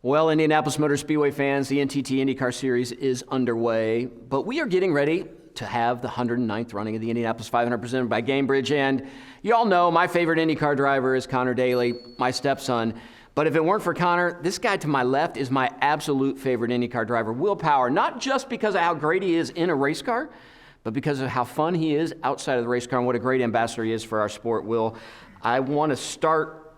Well, Indianapolis Motor Speedway fans, the NTT IndyCar Series is underway, but we are getting ready to have the 109th running of the Indianapolis 500 presented by Gamebridge. And you all know my favorite IndyCar driver is Connor Daly, my stepson. But if it weren't for Connor, this guy to my left is my absolute favorite IndyCar driver, Will Power, not just because of how great he is in a race car, but because of how fun he is outside of the race car and what a great ambassador he is for our sport. Will, I want to start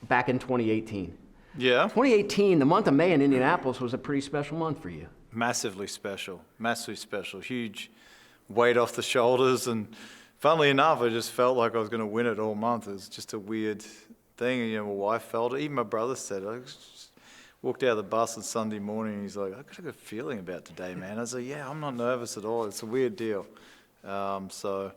back in 2018. Yeah. 2018, the month of May in Indianapolis was a pretty special month for you. Massively special. Huge weight off the shoulders. And funnily enough, I just felt like I was going to win it all month. It was just a weird thing. You know, my wife felt it. Even my brother said it. I just walked out of the bus on Sunday morning and he's like, "I got a good feeling about today, man." I was like, "Yeah, I'm not nervous at all. It's a weird deal." So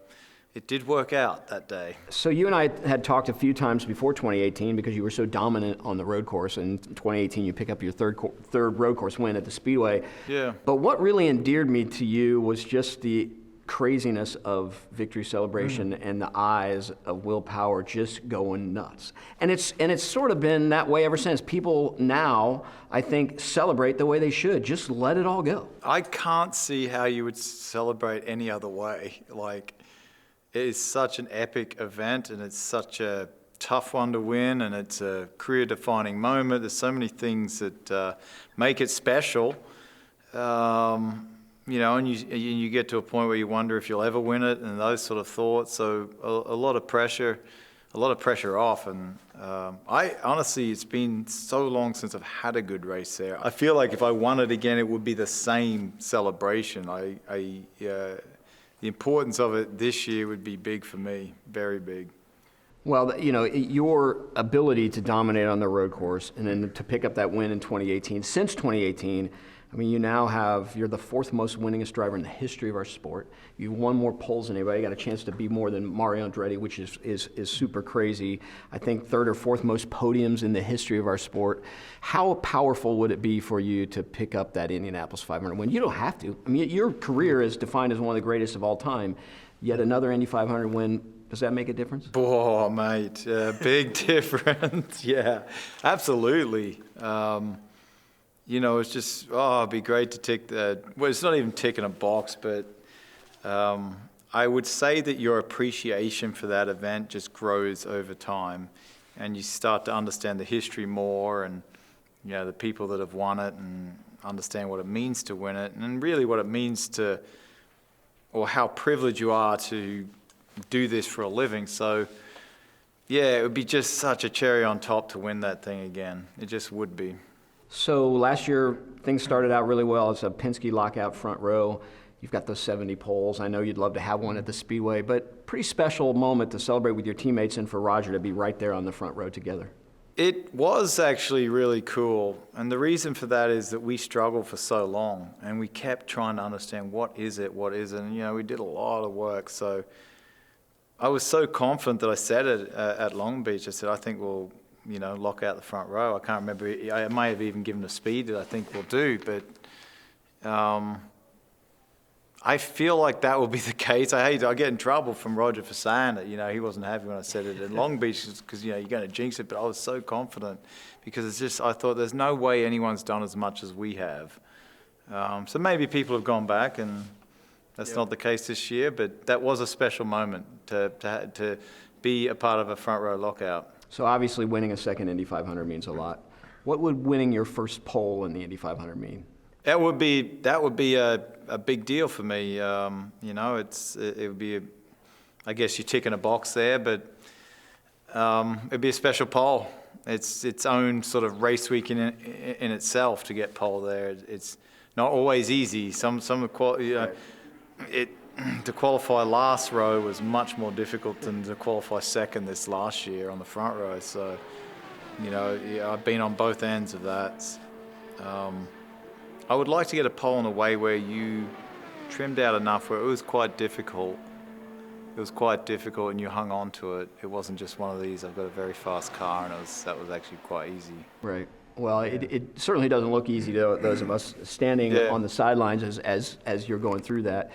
it did work out that day. So you and I had talked a few times before 2018 because you were so dominant on the road course. In 2018, you pick up your third road course win at the Speedway. Yeah. But what really endeared me to you was just the craziness of victory celebration and the eyes of Will Power just going nuts. And it's sort of been that way ever since. People now, I think, celebrate the way they should. Just let it all go. I can't see how you would celebrate any other way. Like, it is such an epic event, and it's such a tough one to win, and it's a career-defining moment. There's so many things that make it special, you know, and you get to a point where you wonder if you'll ever win it, and those sort of thoughts. So a lot of pressure off. And I honestly, it's been so long since I've had a good race there. I feel like if I won it again, it would be the same celebration. The importance of it this year would be big for me, very big. Well, you know, your ability to dominate on the road course and then to pick up that win in 2018, since 2018, I mean, you're the fourth most winningest driver in the history of our sport. You won more poles than anybody. You got a chance to be more than Mario Andretti, which is super crazy. I think third or fourth most podiums in the history of our sport. How powerful would it be for you to pick up that Indianapolis 500 win? You don't have to. I mean, your career is defined as one of the greatest of all time. Yet another Indy 500 win, does that make a difference? Oh, mate, big difference. Yeah, absolutely. You know, it's just, it'd be great to tick that. Well, it's not even ticking a box, but I would say that your appreciation for that event just grows over time, and you start to understand the history more, and you know, the people that have won it, and understand what it means to win it, and really what it means to, or how privileged you are to do this for a living. So yeah, it would be just such a cherry on top to win that thing again. It just would be. So last year, things started out really well. It's a Penske lockout front row. You've got those 70 poles. I know you'd love to have one at the Speedway, but pretty special moment to celebrate with your teammates and for Roger to be right there on the front row together. It was actually really cool, and the reason for that is that we struggled for so long, and we kept trying to understand what is it, and you know, we did a lot of work. So I was so confident that I said it at Long Beach. I said, I think we'll, you know, lock out the front row. I can't remember. I may have even given a speed that I think we'll do, but I feel like that will be the case. I get in trouble from Roger for saying it. You know, he wasn't happy when I said it at Long Beach because, you know, you're going to jinx it, but I was so confident because it's just, I thought there's no way anyone's done as much as we have. So maybe people have gone back, and that's not the case this year, but that was a special moment to be a part of a front row lockout. So obviously winning a second Indy 500 means a lot. What would winning your first pole in the Indy 500 mean? That would be a big deal for me. You know, it would be, I guess you're ticking a box there, but it'd be a special pole. It's its own sort of race week in itself to get pole there. It's not always easy. To qualify last row was much more difficult than to qualify second this last year on the front row. So, you know, yeah, I've been on both ends of that. I would like to get a pole in a way where you trimmed out enough where it was quite difficult. It was quite difficult and you hung on to it. It wasn't just one of these, I've got a very fast car, and that was actually quite easy. Right. Well, it certainly doesn't look easy to those of us standing Yeah. on the sidelines as you're going through that.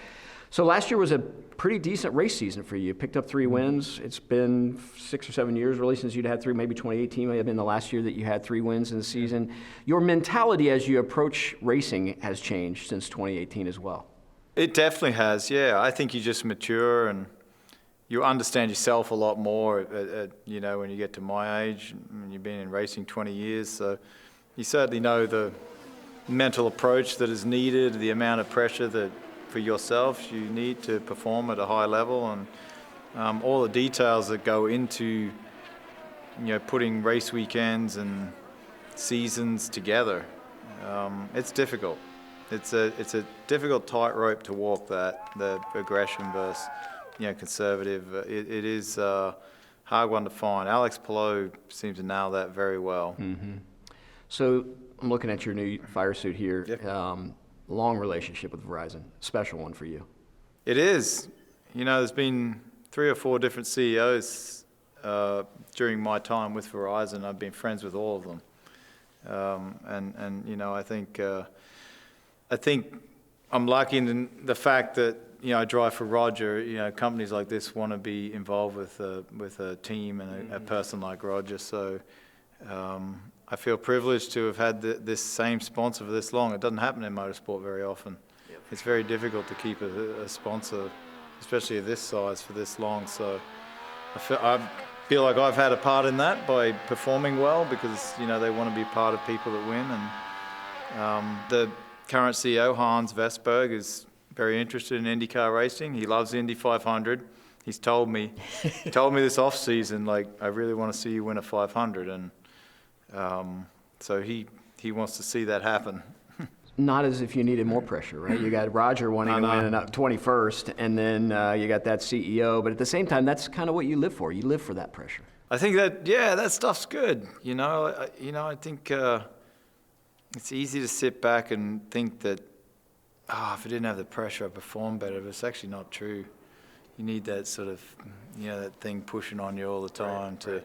So last year was a pretty decent race season for you. You picked up 3 wins. It's been 6 or 7 years really since you'd had 3. Maybe 2018 may have been the last year that you had 3 wins in the season. Your mentality as you approach racing has changed since 2018 as well. It definitely has, yeah. I think you just mature and you understand yourself a lot more, you know, when you get to my age. And you've been in racing 20 years, so you certainly know the mental approach that is needed, the amount of pressure that for yourself you need to perform at a high level, and all the details that go into, you know, putting race weekends and seasons together. It's difficult. It's a difficult tightrope to walk, that the aggression versus, you know, conservative. It is a hard one to find. Alex Palou seems to nail that very well. Mm-hmm. So I'm looking at your new fire suit here. Yep. Long relationship with Verizon, special one for you. It is. You know, there's been 3 or 4 different CEOs during my time with Verizon. I've been friends with all of them, and you know, I think I'm lucky in the fact that, you know, I drive for Roger. You know, companies like this want to be involved with a team and a person like Roger. So I feel privileged to have had this same sponsor for this long. It doesn't happen in motorsport very often. Yep. It's very difficult to keep a sponsor, especially of this size, for this long. So I feel like I've had a part in that by performing well, because, you know, they want to be part of people that win. And the current CEO, Hans Vestberg, is very interested in IndyCar racing. He loves the Indy 500. He's told me this off season, like, I really want to see you win a 500, and so he wants to see that happen. Not as if you needed more pressure, right? You got Roger wanting to win a 21st, and then you got that CEO. But at the same time, that's kind of what you live for. You live for that pressure. I think that, yeah, that stuff's good. You know, I think it's easy to sit back and think that, if I didn't have the pressure, I'd perform better. But it's actually not true. You need that sort of, you know, that thing pushing on you all the time to,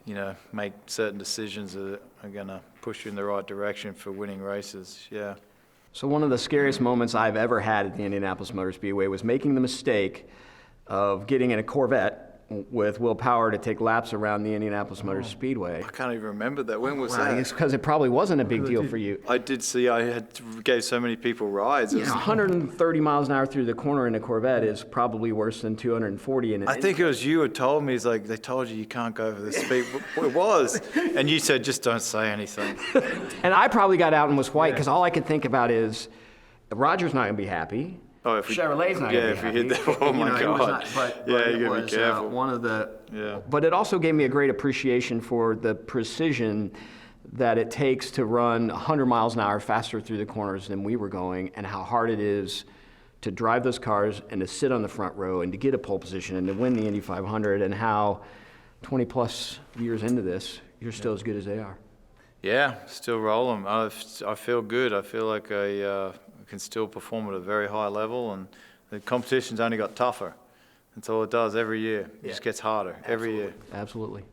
you know, make certain decisions that are going to push you in the right direction for winning races. Yeah. So one of the scariest moments I've ever had at the Indianapolis Motor Speedway was making the mistake of getting in a Corvette with Will Power to take laps around the Indianapolis Motor Speedway. I can't even remember that. When was that? It's because it probably wasn't a big deal for you. I did see. Gave so many people rides. You know, 130 miles an hour through the corner in a Corvette is probably worse than 240 in an I think it was you who told me, it's like, they told you can't go over this speed. It was. And you said, just don't say anything. And I probably got out and was white, because all I could think about is, Roger's not going to be happy. Oh, if Chevrolet's not going to be happy. Yeah, if you hit that, oh my God. Yeah, you got to be careful. One of the, yeah. But it also gave me a great appreciation for the precision that it takes to run 100 miles an hour faster through the corners than we were going, and how hard it is to drive those cars and to sit on the front row and to get a pole position and to win the Indy 500, and how 20 plus years into this, you're still as good as they are. Yeah, still rolling. I feel good. I feel like I can still perform at a very high level, and the competition's only got tougher. That's all it does every year. It just gets harder every year. Absolutely.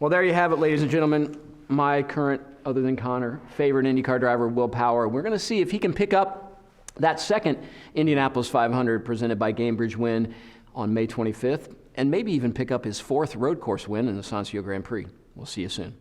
Well, there you have it, ladies and gentlemen. My current, other than Connor, favorite IndyCar driver, Will Power. We're going to see if he can pick up that second Indianapolis 500 presented by Gamebridge win on May 25th, and maybe even pick up his 4th road course win in the Sancio Grand Prix. We'll see you soon.